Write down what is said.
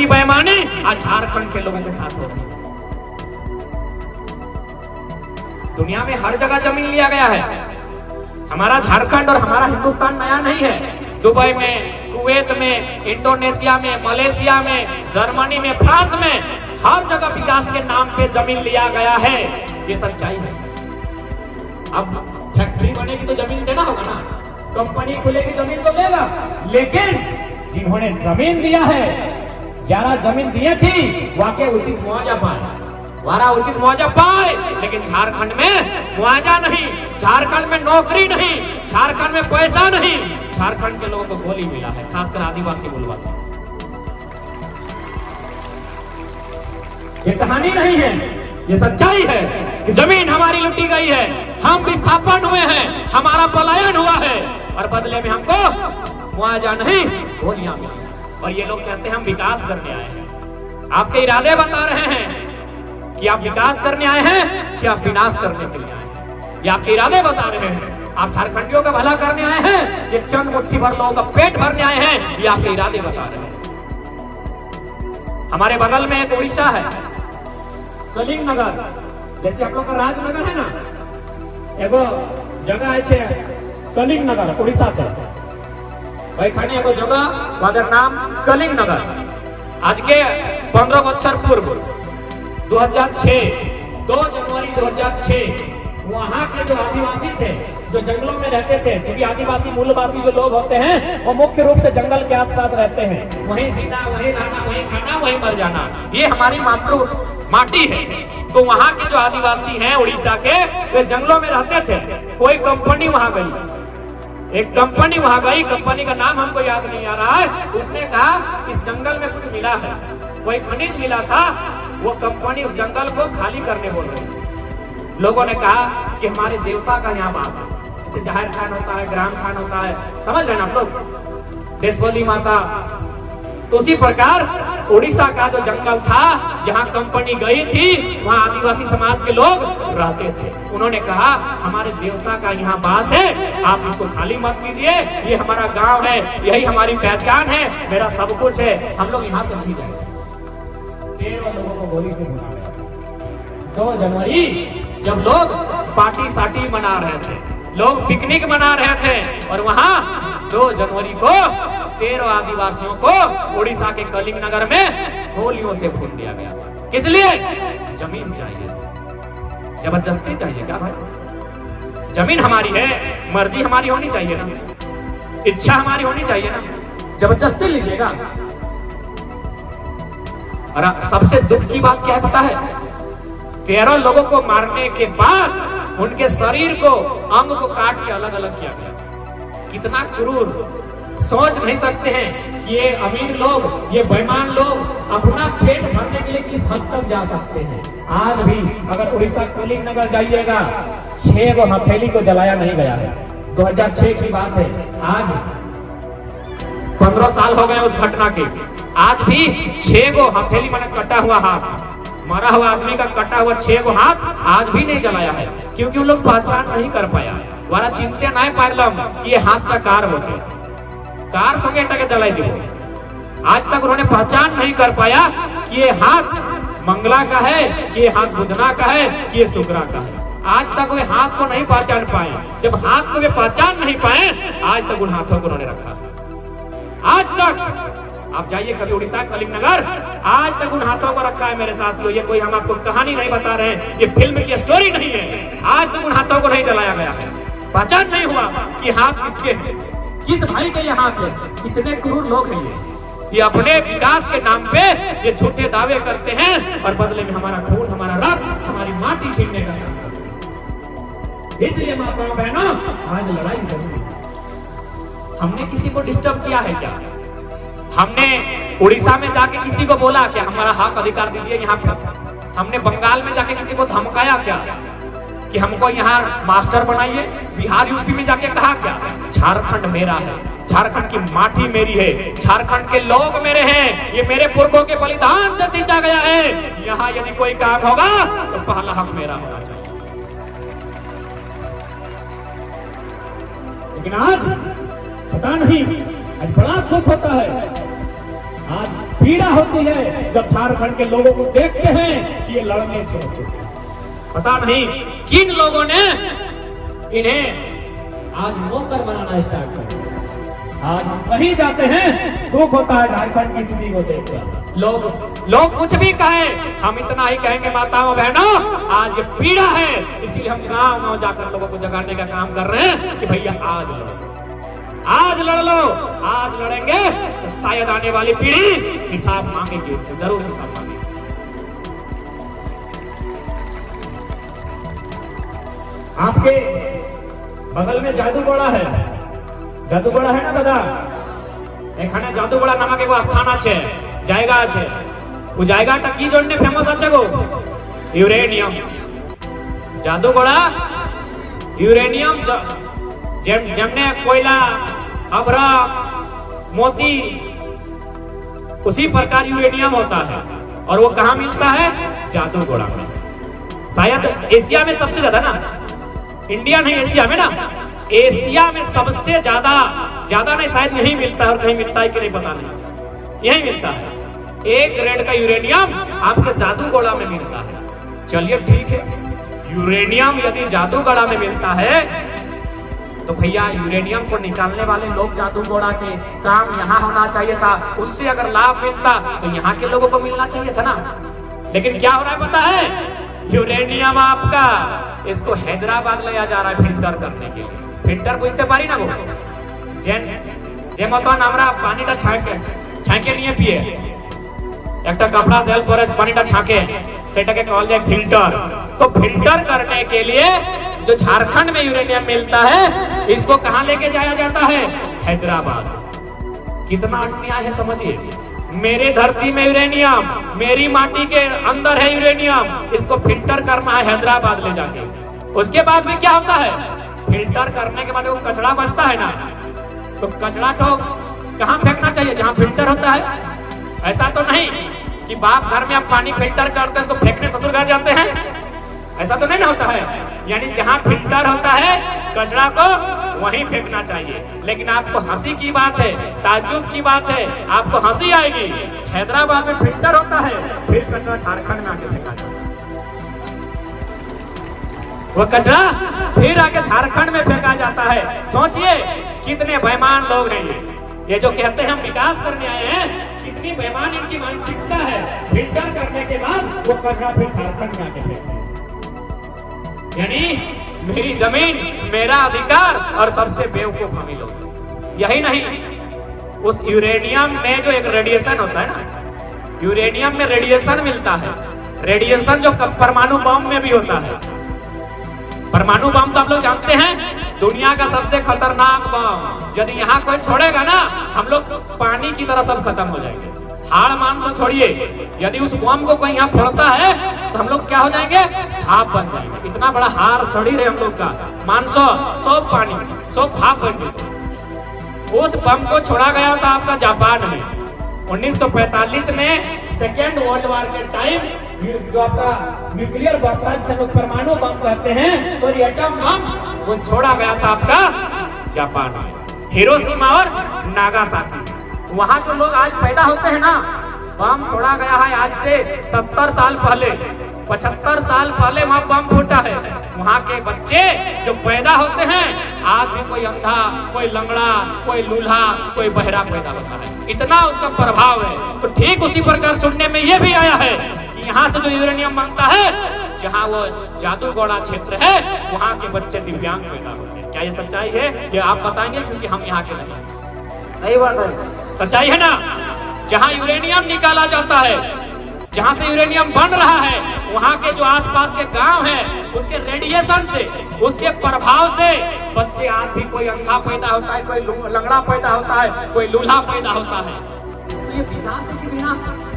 वैसी बेईमानी आज झारखंड के लोगों के साथ हो रही है। दुनिया में हर जगह जमीन लिया गया है। हमारा झारखंड और हमारा हिंदुस्तान नया नहीं है। दुबई में, कुवैत में, इंडोनेशिया में, मलेशिया में, जर्मनी में, फ्रांस में, हर जगह विकास के नाम पे जमीन लिया गया है। ये सच्चाई है। अब फैक्ट्री बनेगी तो जमीन देना होगा ना, कंपनी खुलेगी जमीन तो देगा, लेकिन जिन्होंने जमीन दिया है, ज्यादा जमीन दिए थी वाके उचित मुआवजा पाए, वारा उचित मुआवजा पाए, लेकिन झारखंड में मुआवजा नहीं, झारखंड में नौकरी नहीं, झारखंड में पैसा नहीं, झारखंड के लोगों को गोली मिला है, खासकर आदिवासी मूलवासी। ये कहानी नहीं है, ये सच्चाई है कि जमीन हमारी लुटी गई है, हम विस्थापन हुए हैं, हमारा पलायन हुआ है और बदले में हमको मुआवजा नहीं, गोलियां मिली। और ये लोग कहते हैं हम विकास करने आए हैं। आपके इरादे बता रहे हैं कि आप विकास करने आए हैं कि आप विनाश करने के लिए आए हैं। ये आपके इरादे बता रहे हैं। आप झारखंडियों का भला करने आए हैं, ये चंद मुट्ठी भर लोगों का पेट भरने आए हैं, ये आपके इरादे बता रहे हैं। हमारे बगल में एक उड़ीसा है, कलिंग नगर, जैसे आप लोग का राजनगर है ना, एगो जगह है कलिंग नगर उड़ीसा से, भाई खानी एगो जगह वादर नाम कलिंग नगर। आज के 15 बच्चर पूर्व 2006 2 जनवरी 2006 वहां के जो आदिवासी थे, जो जंगलों में रहते थे, क्योंकि आदिवासी मूलवासी जो लोग होते हैं वो मुख्य रूप से जंगल के आसपास रहते हैं, वहीं जीना, वहीं रहना, वहीं खाना, वहीं मर जाना, ये हमारी माटी है। तो वहां के जो आदिवासी हैं उड़ीसा के, वे जंगलों में रहते थे। कोई कंपनी वहां गई, एक कंपनी वहां गई, कंपनी का नाम हमको याद नहीं आ रहा है, उसने कहा इस जंगल में कुछ मिला है, कोई खनिज मिला था, वो कंपनी उस जंगल को खाली करने बोल रही। लोगों ने कहा कि हमारे देवता का यहाँ वास है, जैसे जाहिर खान होता है, ग्राम खान होता है, समझ रहे ना आप लोग, देशबोली माता। तो उसी प्रकार उड़ीसा का जो जंगल था जहाँ कंपनी गई थी, वहाँ आदिवासी समाज के लोग रहते थे। उन्होंने कहा हमारे देवता का यहाँ वास है, आप इसको खाली मत कीजिए, ये हमारा गांव है, यही हमारी पहचान है, मेरा सब कुछ है, हम लोग यहाँ से नहीं जाएंगे। 13 लोगों को गोली से मारा गया। 2 जनवरी जब लोग पार्टी साटी मना रहे थे, लोग पिकनिक मना रहे थे, और वहाँ 2 जनवरी को 13 आदिवासियों को उड़ीसा के कलिंग नगर में गोलियों से भून दिया गया। किस लिए? जमीन चाहिए थी। जबरदस्ती चाहिए क्या भाई? जमीन हमारी है, मर्जी हमारी होनी चाहिए ना, इच्छा हमारी होनी चाहिए ना, जबरदस्ती लीजिएगा। और सबसे दुख की बात क्या है पता है? 13 लोगों को मारने के बाद उनके शरीर को, अंग को काट के अलग अलग किया गया। कितना क्रूर! सोच नहीं सकते हैं कि ये अमीर लोग, ये बेईमान लोग अपना पेट भरने के लिए किस हद तक जा सकते हैं। आज भी अगर उड़ीसा कलिंग नगर जाइएगा, 6 गो हथेली को जलाया नहीं गया है। 2006 की बात है, आज 15 साल हो गए उस घटना के। आज भी 6 गो हथेली माने कटा हुआ हाथ, मरा हुआ आदमी का कटा हुआ 6 गो हाथ आज भी नहीं जलाया है, क्योंकि उन लोग पहचान नहीं कर पाया। वाला चिंते नहीं पारलम कि ये हाथ का कार होते, कार संगे टके जलाई दी। आज तक उन्होंने पहचान नहीं कर पाया कि ये हाथ मंगला का है, कि ये हाथ बुधना का है, कि ये शुक्रा का है। आज तक वे हाथ को नहीं पहचान पाए। जब हाथ को वे पहचान नहीं पाए, आज तक उन हाथों को उन्होंने रखा। आज तक आप जाइए कभी उड़ीसा कलिंग नगर, आज तक उन हाथों को रखा है मेरे साथियों। ये कोई हम आपको कहानी नहीं बता रहे हैं, ये फिल्म की स्टोरी नहीं है। आज तक उन हाथों को नहीं जलाया गया है, पहचान नहीं हुआ कि हाथ किसके हैं, किस भाई के ये हाथ है। इतने क्रूर लोग हैं ये अपने विकास के नाम पे ये झूठे दावे करते हैं और बदले में हमारा खून, हमारा रक्त, हमारी माटी छीनने का काम करते हैं। इसलिए माताओं बहनों, आज लड़ाई जरूरी है। हमने किसी को डिस्टर्ब किया है क्या? हमने उड़ीसा में जाके किसी को बोला क्या हमारा हक अधिकार दीजिए यहाँ पर? हमने बंगाल में जाके किसी को धमकाया क्या कि हमको यहाँ मास्टर बनाइए? बिहार यूपी में जाके कहा क्या झारखंड मेरा है, झारखंड की माटी मेरी है, झारखंड के लोग मेरे हैं, ये मेरे पुरखों के बलिदान से सींचा गया है, यहाँ यदि कोई काम होगा तो पहला हक मेरा होना चाहिए। लेकिन आज पता नहीं, आज बड़ा दुख होता है। आज पीड़ा होती है जब झारखंड के लोगों को देखते हैं कि ये लड़ने छोड़ चुके। पता नहीं किन लोगों ने इन्हें आज नौकर बनाना स्टार्ट कर दिया। आज हम कहीं जाते हैं दुख होता है झारखंड की स्थिति को देखकर। लोग कुछ भी कहे, हम इतना ही कहेंगे माताओं बहनों, आज ये पीड़ा है, इसीलिए हम गांव जाकर लोगों को जगाने का काम कर रहे हैं कि भैया आज लड़ो, आज लड़ लो। आज लड़ेंगे तो शायद आने वाली पीढ़ी हिसाब मांगेगी, उनसे जरूर हिसाब मांगेगी। आपके बगल में जादूगोड़ा है, जादूगोड़ा है ना दादा? एखाने जादूगोड़ा नामक एगो स्थान আছে, জায়গা আছে। वो জায়গাটা কি জন্য ফেমাস আছে গো? ইউরেনিয়াম। জাদুগোড়া यूरेनियम जेमने कोयला, अभ्रक, मोती, उसी प्रकार यूरेनियम होता है। और वो कहाँ मिलता है? जादूगोड़ा में। शायद एशिया में सबसे ज्यादा ना, इंडिया नहीं एशिया में ना, एशिया में सबसे ज्यादा नहीं, शायद यही मिलता है। और कहीं मिलता है कि नहीं पता नहीं, यही मिलता है। एक ग्रेड का यूरेनियम आपके जादूगोड़ा में मिलता है। चलिए ठीक है, यूरेनियम यदि जादूगोड़ा में मिलता है तो भैया यूरेनियम को निकालने वाले लोग जादूगोड़ा के काम यहाँ होना चाहिए था। उससे अगर लाभ मिलता तो यहाँ के लोगों को मिलना चाहिए था ना। लेकिन क्या हो रहा है पता है? यूरेनियम आपका इसको हैदराबाद ले जा रहा है फिल्टर करने के लिए। फिल्टर बुझते पारी ना, वो जे मतन আমরা পানিটা ছাঁকে নিয়ে পিয়ে একটা कपड़ा देल पर पानीটা ছাঁকে সেটাকে কল যায় फिल्टर। तो फिल्टर करने के लिए जो झारखंड में यूरेनियम मिलता है, इसको कहां लेके जाया जाता है? हैदराबाद। कितना अन्याय है समझिए। मेरे धरती में यूरेनियम, मेरी माटी के अंदर है यूरेनियम, इसको फिल्टर करना है हैदराबाद ले जाके। उसके बाद में क्या होता है? फिल्टर करने के बाद वो कचरा बचता है ना, तो कचरा तो कहां फेंकना चाहिए? जहां फिल्टर होता है। ऐसा तो नहीं कि बाप घर में आप पानी फिल्टर करते उसको फेंकने ससुर घर जाते हैं, ऐसा तो नहीं होता है। यानी जहां फिल्टर होता है कचरा को वहीं फेंकना चाहिए। लेकिन आपको हंसी की बात है, ताज्जुब की बात है, आपको हंसी आएगी। हैदराबाद में फिल्टर होता है, फिर कचरा झारखंड में आके फेंका जाता है। वो कचरा फिर आके झारखंड में फेंका जाता है। सोचिए कितने बेईमान लोग हैं ये जो कहते हैं हम विकास करने आए हैं, कितनी बेईमान इनकी मानसिकता है। फिल्टर करने के बाद वो कचरा फिर झारखंड में आके फेंकते हैं। यानी मेरी जमीन मेरा अधिकार, और सबसे बेवकूफ हम ही लोग। यही नहीं, उस यूरेनियम में जो एक रेडिएशन होता है ना, यूरेनियम में रेडिएशन मिलता है। रेडिएशन जो परमाणु बम में भी होता है। परमाणु बम तो आप लोग जानते हैं, दुनिया का सबसे खतरनाक बम। यदि यहाँ कोई छोड़ेगा ना, हम लोग पानी की तरह सब खत्म हो जाएंगे। हाड़ मान तो छोड़िए, यदि उस बम को कोई यहाँ फोड़ता है तो हम लोग क्या हो जाएंगे? भाप बन जाएंगे। इतना बड़ा हार शरीर है हम लोग का, मान 100 पानी 100 भाप बन गए। उस बम को छोड़ा गया था आपका जापान में 1945 में, सेकेंड वर्ल्ड वॉर के टाइम। जो आपका न्यूक्लियर बम था, जिसे लोग परमाणु बम कहते हैं, सॉरी एटम बम, वो छोड़ा गया था आपका जापान में, हिरोशिमा और नागासाकी। वहां जो लोग आज पैदा होते हैं ना, बम छोड़ा गया है आज से 70 साल पहले, 75 साल पहले वहां बम फूटा है। वहां के बच्चे जो पैदा होते हैं, आज भी कोई अंधा, कोई लंगड़ा, कोई लूल्हा, कोई बहरा पैदा होता है। इतना उसका प्रभाव है। तो ठीक उसी प्रकार सुनने में यह भी आया है कि यहाँ से जो यूरेनियम बनता है, जहाँ वो जादूगोड़ा क्षेत्र है, वहाँ के बच्चे दिव्यांग पैदा होते हैं। क्या ये सच्चाई है? ये आप बताएंगे, क्योंकि हम यहाँ के नहीं। सही बात है, सच्चाई है ना। जहाँ यूरेनियम निकाला जाता है, जहाँ से यूरेनियम बन रहा है, वहाँ के जो आसपास के गांव हैं, उसके रेडिएशन से, उसके प्रभाव से बच्चे आज भी कोई अंधा पैदा होता है, कोई लंगड़ा पैदा होता है, कोई लूल्हा पैदा होता है। तो ये विनाश है कि विनाश है?